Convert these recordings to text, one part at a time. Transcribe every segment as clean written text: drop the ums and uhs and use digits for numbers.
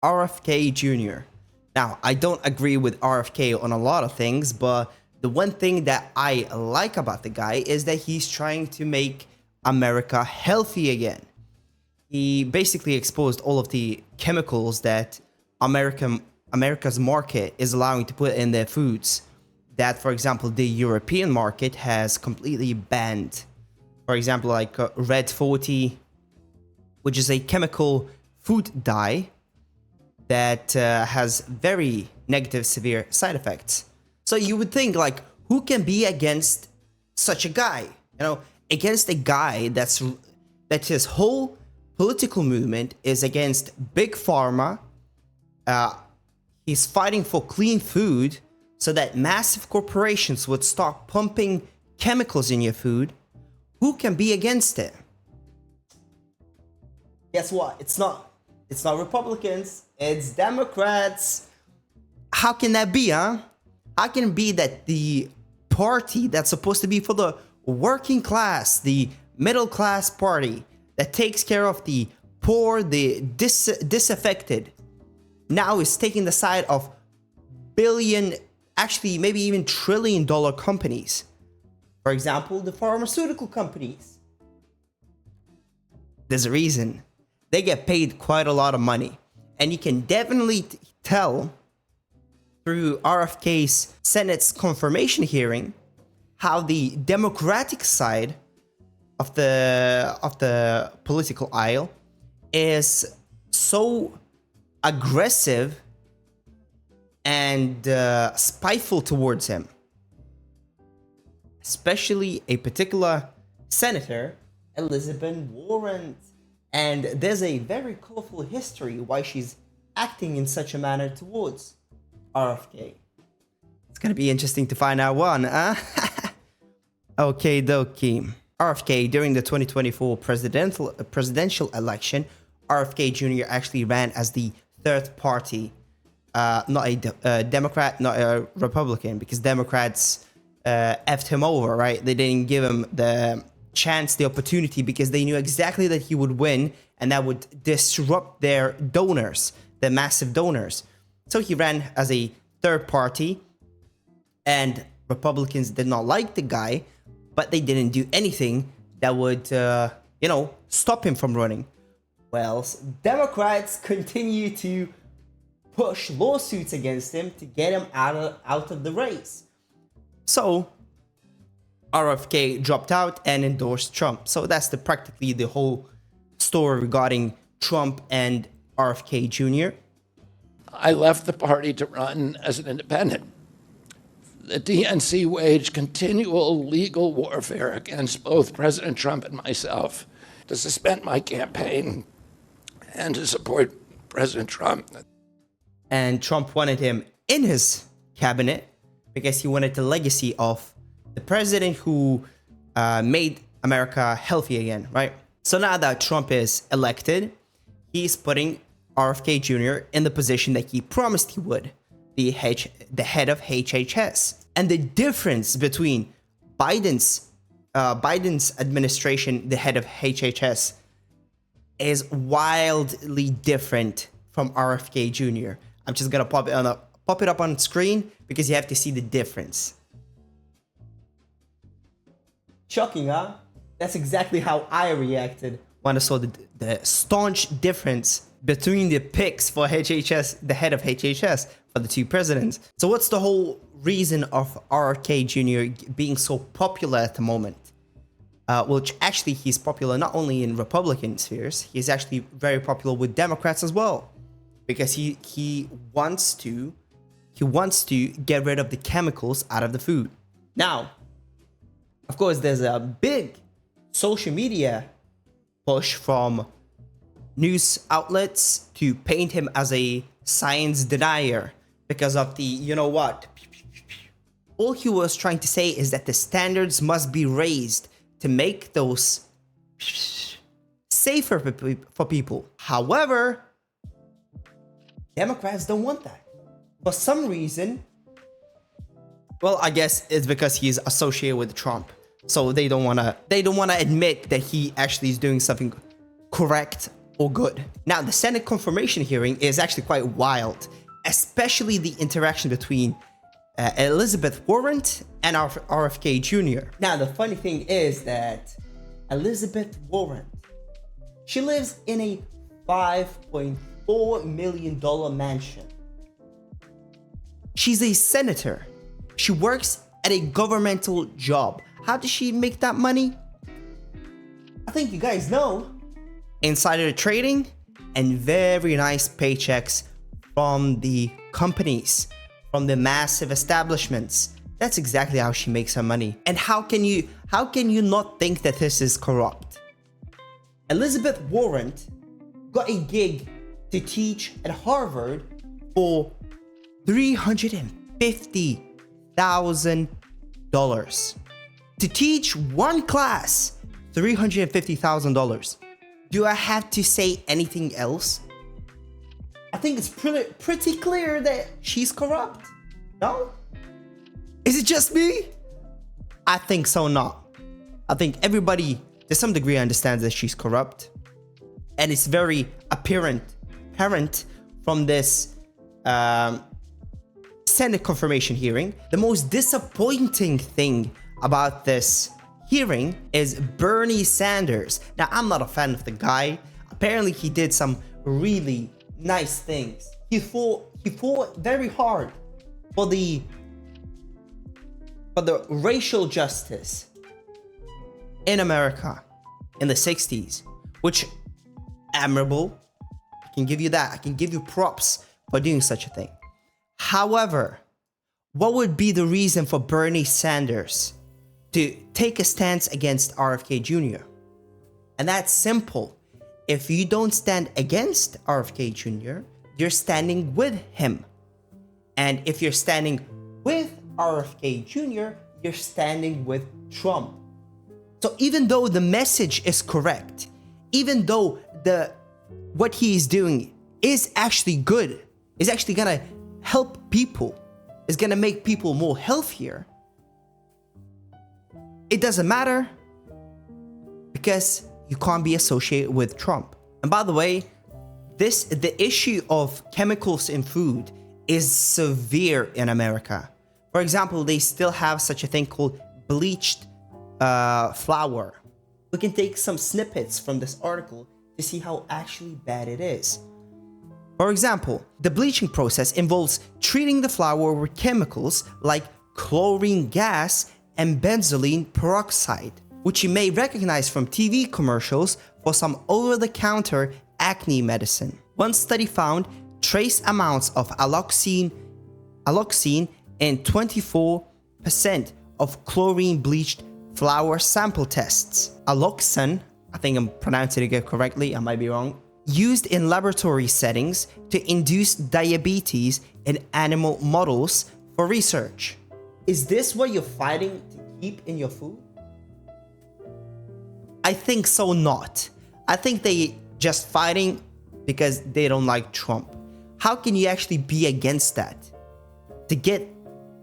RFK Jr. Now, I don't agree with RFK on a lot of things, but the one thing that I like about the guy is that he's trying to make America healthy again. He basically exposed all of the chemicals that America's market is allowing to put in their foods. That, for example, the European market has completely banned. For example, like Red 40, which is a chemical food dye that has very negative, severe side effects. So you would think, like, who can be against such a guy? You know, against a guy that his whole political movement is against big pharma. He's fighting for clean food so that massive corporations would stop pumping chemicals in your food. Who can be against it? Guess what? It's not Republicans, it's Democrats. How can that be, huh? How can it be that the party that's supposed to be for the working class, the middle class party that takes care of the poor, the disaffected, now is taking the side of billion, actually maybe even trillion-dollar companies? For example, the pharmaceutical companies. There's a reason. They get paid quite a lot of money. And you can definitely tell through RFK's Senate's confirmation hearing how the Democratic side of the political aisle is so aggressive and spiteful towards him. Especially a particular senator, Elizabeth Warren. And there's a very colorful history why she's acting in such a manner towards RFK. It's gonna be interesting to find out one, huh? Okay, dokie. RFK, during the 2024 presidential election, RFK Jr. actually ran as the third party, not a Democrat, not a Republican, because Democrats effed him over, right? They didn't give him the chance, the opportunity, because they knew exactly that he would win and that would disrupt their donors, the massive donors. So he ran as a third party, and Republicans did not like the guy, but they didn't do anything that would, stop him from running. Well, Democrats continue to push lawsuits against him to get him out of the race. So RFK dropped out and endorsed Trump. So that's practically the whole story regarding Trump and RFK Jr. I left the party to run as an independent. The DNC waged continual legal warfare against both President Trump and myself to suspend my campaign and to support President Trump. And Trump wanted him in his cabinet because he wanted the legacy of the president who made America healthy again, right? So now that Trump is elected, he's putting RFK Jr. in the position that he promised he would, the head of HHS. And the difference between Biden's administration, the head of HHS, is wildly different from RFK Jr. I'm just gonna pop it up on screen because you have to see the difference. Shocking, huh? That's exactly how I reacted when I saw the staunch difference between the picks for HHS, the head of HHS, for the two presidents. So what's the whole reason of RFK Jr. being so popular at the moment? Which actually he's popular not only in Republican spheres, he's actually very popular with Democrats as well, because he wants to get rid of the chemicals out of the food. Now, of course, there's a big social media push from news outlets to paint him as a science denier because of the, you know what? All he was trying to say is that the standards must be raised to make those safer for people. However, Democrats don't want that. For some reason, well, I guess it's because he's associated with Trump. So they don't wanna admit that he actually is doing something correct or good. Now, the Senate confirmation hearing is actually quite wild, especially the interaction between Elizabeth Warren and RFK Jr. Now, the funny thing is that Elizabeth Warren, she lives in a $5.4 million mansion. She's a senator. She works at a governmental job. How does she make that money? I think you guys know. Insider trading and very nice paychecks from the companies, from the massive establishments. That's exactly how she makes her money. And how can you not think that this is corrupt? Elizabeth Warren got a gig to teach at Harvard for $350,000. To teach one class, $350,000. Do I have to say anything else? I think it's pretty clear that she's corrupt. No? Is it just me? I think so not. I think everybody to some degree understands that she's corrupt. And it's very apparent from this Senate confirmation hearing. The most disappointing thing about this hearing is Bernie Sanders. Now, I'm not a fan of the guy. Apparently, he did some really nice things. He fought very hard for the racial justice in America in the 60s, which admirable. I can give you that. I can give you props for doing such a thing. However, what would be the reason for Bernie Sanders to take a stance against RFK Jr.? And that's simple. If you don't stand against RFK Jr., you're standing with him. And if you're standing with RFK Jr., you're standing with Trump. So even though the message is correct, even though what he is doing is actually good, is actually gonna help people, is gonna make people more healthier, it doesn't matter because you can't be associated with Trump. And by the way, the issue of chemicals in food is severe in America. For example, they still have such a thing called bleached flour. We can take some snippets from this article to see how actually bad it is. For example, the bleaching process involves treating the flour with chemicals like chlorine gas and benzylene peroxide, which you may recognize from TV commercials for some over-the-counter acne medicine. One study found trace amounts of alloxine in 24% of chlorine-bleached flour sample tests. Alloxin, I think I'm pronouncing it correctly, I might be wrong, used in laboratory settings to induce diabetes in animal models for research. Is this what you're fighting to keep in your food? I think so not. I think they just fighting because they don't like Trump. How can you actually be against that? To get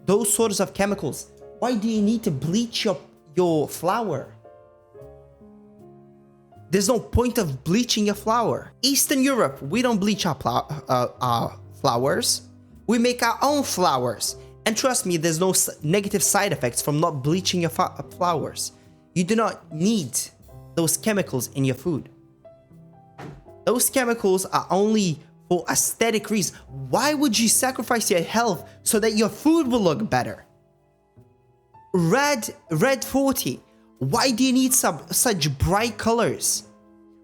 those sorts of chemicals, why do you need to bleach your flour? There's no point of bleaching your flour. Eastern Europe, we don't bleach our flours. We make our own flours. And trust me, there's no negative side effects from not bleaching your flours. You do not need those chemicals in your food. Those chemicals are only for aesthetic reasons. Why would you sacrifice your health so that your food will look better? Red 40. Why do you need such bright colors?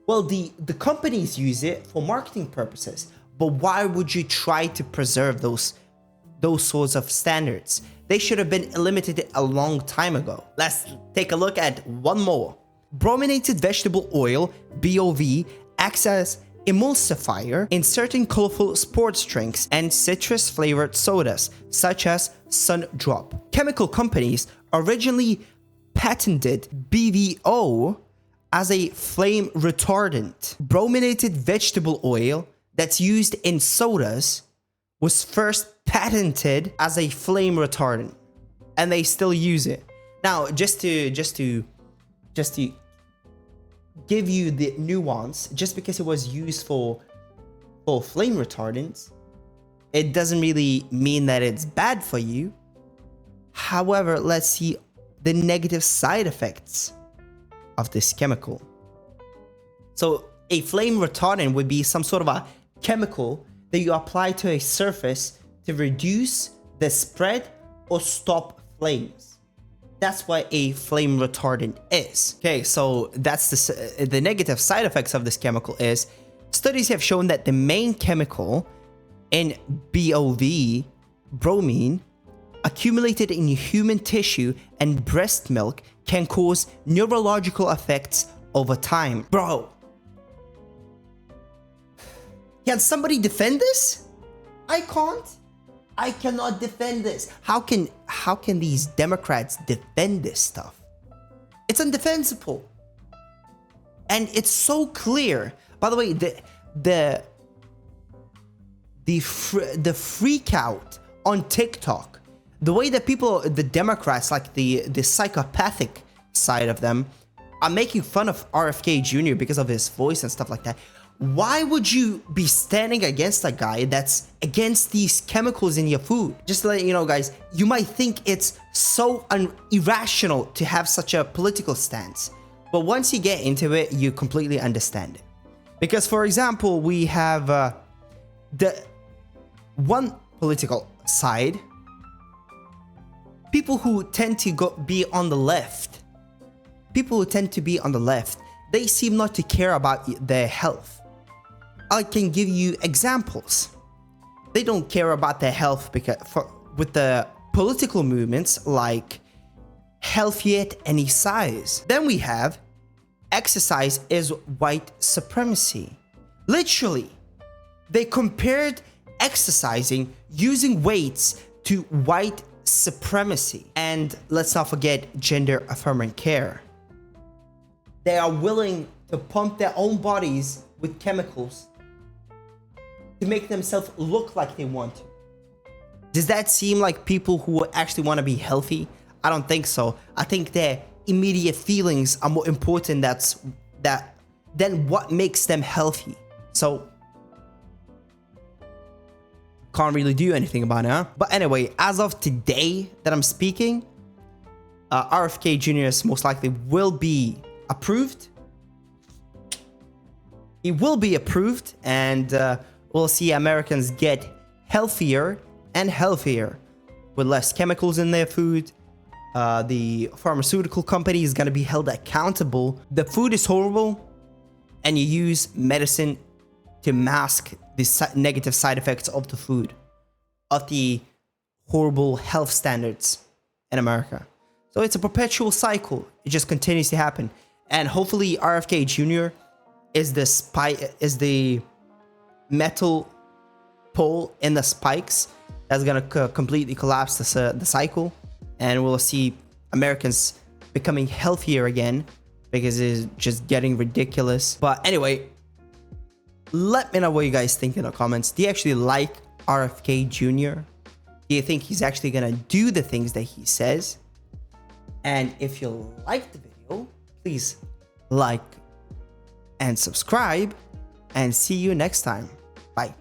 Well, the companies use it for marketing purposes, but why would you try to preserve those sorts of standards? They should have been eliminated a long time ago. Let's take a look at one more. Brominated vegetable oil, BOV, acts as emulsifier in certain colorful sports drinks and citrus-flavored sodas, such as Sun Drop. Chemical companies originally patented BVO as a flame retardant. Brominated vegetable oil that's used in sodas was first patented as a flame retardant, and they still use it. Now, just to give you the nuance. Just because it was used for flame retardants, it doesn't really mean that it's bad for you. However, let's see the negative side effects of this chemical. So a flame retardant would be some sort of a chemical that you apply to a surface to reduce the spread or stop flames. That's what a flame retardant is. Okay, so that's the negative side effects of this chemical is studies have shown that the main chemical in BOV, bromine, accumulated in human tissue and breast milk can cause neurological effects over time. Bro, can somebody defend this? I can't. I cannot defend this. How can these Democrats defend this stuff? It's indefensible. And it's so clear. By the way, the freak out on TikTok, the way that people, the Democrats, like the psychopathic side of them, are making fun of RFK Jr. because of his voice and stuff like that. Why would you be standing against a guy that's against these chemicals in your food? Just to let you know, guys, you might think it's so irrational to have such a political stance, but once you get into it, you completely understand it. Because, for example, we have the one political side, people who tend to be on the left. People who tend to be on the left, they seem not to care about their health. I can give you examples. They don't care about their health because with the political movements like healthy at any size. Then we have exercise is white supremacy. Literally, they compared exercising using weights to white supremacy. And let's not forget gender affirming care. They are willing to pump their own bodies with chemicals to make themselves look like they want to. Does that seem like people who actually want to be healthy? I don't think so. I think their immediate feelings are more important than what makes them healthy. So can't really do anything about it, huh? But anyway, as of today that I'm speaking, RFK Jr. most likely will be approved. He will be approved, and we'll see Americans get healthier and healthier with less chemicals in their food. The pharmaceutical company is going to be held accountable. The food is horrible, and you use medicine to mask the negative side effects of the food, of the horrible health standards in America. So it's a perpetual cycle. It just continues to happen. And hopefully RFK Jr. is the metal pole in the spikes that's gonna completely collapse the cycle, and we'll see Americans becoming healthier again because it's just getting ridiculous. But anyway, let me know what you guys think in the comments. Do you actually like RFK Jr.? Do you think he's actually gonna do the things that he says? And if you like the video, please like and subscribe, and see you next time. Bye.